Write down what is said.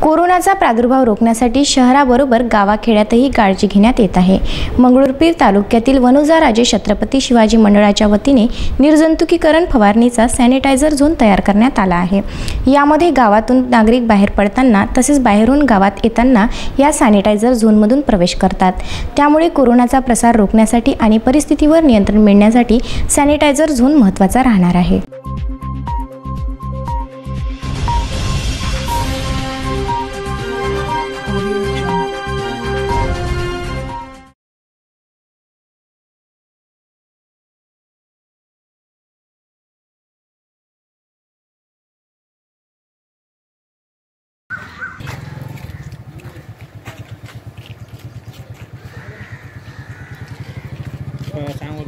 कोरोनाचा प्रादुर्भाव रोखण्यासाठी शहराबरोबर गावाखेड्यातही काळजी घेण्यात येत आहे। मंगरुळपीर तालुक्यातील वनुजा राजे छत्रपती शिवाजी मंडळाच्या वतीने निर्जंतुकीकरण फवारणीचा सॅनिटायझर झोन तयार करण्यात आला आहे। यामध्ये गावातून नागरिक बाहेर पडताना तसेच बाहेरून गावात येताना या सॅनिटायझर झोनमधून प्रवेश करतात। त्यामुळे कोरोनाचा प्रसार रोखण्यासाठी आणि परिस्थितीवर नियंत्रण मिळण्यासाठी सॅनिटायझर झोन महत्त्वाचा राहणार आहे। सांगू